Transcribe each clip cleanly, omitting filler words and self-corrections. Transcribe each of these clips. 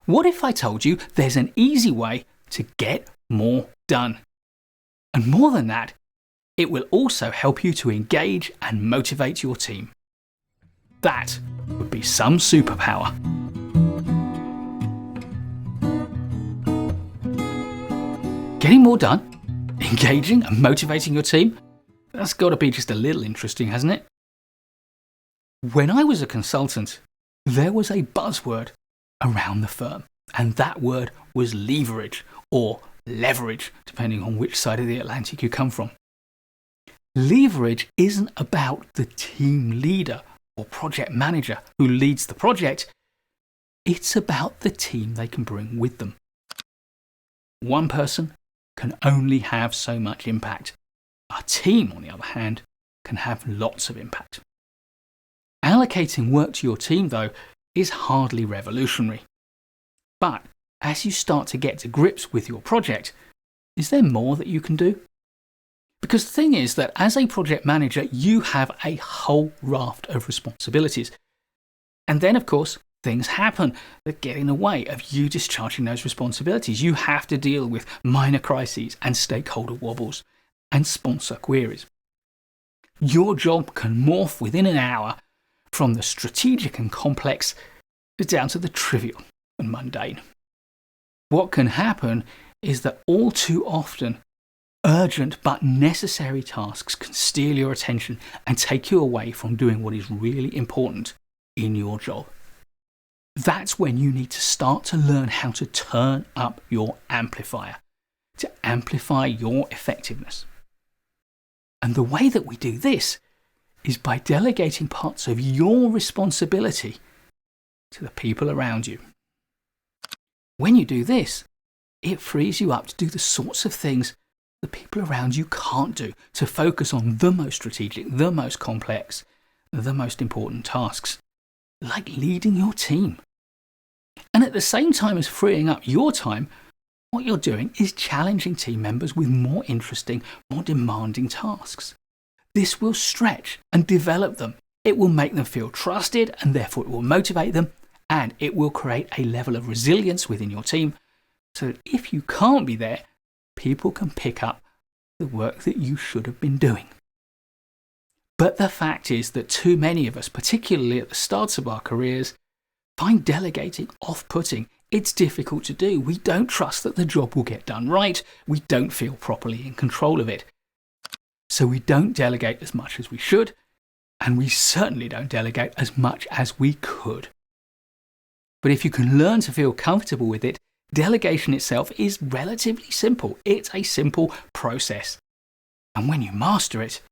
What if I told you there's an easy way to get more done? And more than that, it will also help you to engage and motivate your team. That would be some superpower. Getting more done, engaging and motivating your team, that's got to be just a little interesting, hasn't it? When I was a consultant, there was a buzzword around the firm, and that word was leverage, or leverage, depending on which side of the Atlantic you come from. Leverage isn't about the team leader or project manager who leads the project. It's about the team they can bring with them. One person can only have so much impact. A team, on the other hand, can have lots of impact. Allocating work to your team, though, is hardly revolutionary. But as you start to get to grips with your project, is there more that you can do? Because the thing is that as a project manager, you have a whole raft of responsibilities. And then, of course, things happen that get in the way of you discharging those responsibilities. You have to deal with minor crises and stakeholder wobbles and sponsor queries. Your job can morph within an hour from the strategic and complex down to the trivial and mundane. What can happen is that all too often, urgent but necessary tasks can steal your attention and take you away from doing what is really important in your job. That's when you need to start to learn how to turn up your amplifier, to amplify your effectiveness. And the way that we do this is by delegating parts of your responsibility to the people around you. When you do this, it frees you up to do the sorts of things the people around you can't do, to focus on the most strategic, the most complex, the most important tasks, like leading your team. And at the same time as freeing up your time, what you're doing is challenging team members with more interesting, more demanding tasks. This will stretch and develop them. It will make them feel trusted, and therefore it will motivate them, and it will create a level of resilience within your team so that if you can't be there, people can pick up the work that you should have been doing. But the fact is that too many of us, particularly at the starts of our careers, find delegating off-putting. It's difficult to do. We don't trust that the job will get done right. We don't feel properly in control of it. So we don't delegate as much as we should, and we certainly don't delegate as much as we could. But if you can learn to feel comfortable with it, delegation itself is relatively simple. It's a simple process. And when you master it,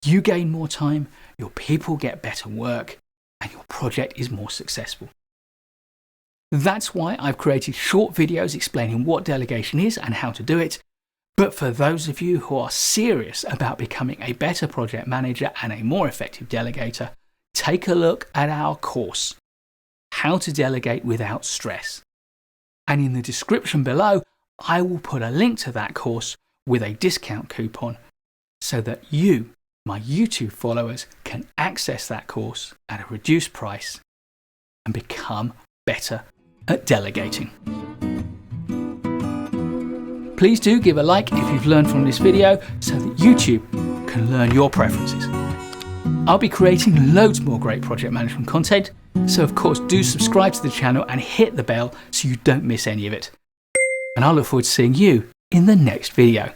you gain more time, your people get better work, and your project is more successful. That's why I've created short videos explaining what delegation is and how to do it. But for those of you who are serious about becoming a better project manager and a more effective delegator, take a look at our course, How to Delegate Without Stress. And in the description below, I will put a link to that course with a discount coupon so that you, my YouTube followers, can access that course at a reduced price and become better at delegating. Please do give a like if you've learned from this video so that YouTube can learn your preferences. I'll be creating loads more great project management content, so of course do subscribe to the channel and hit the bell so you don't miss any of it. And I look forward to seeing you in the next video.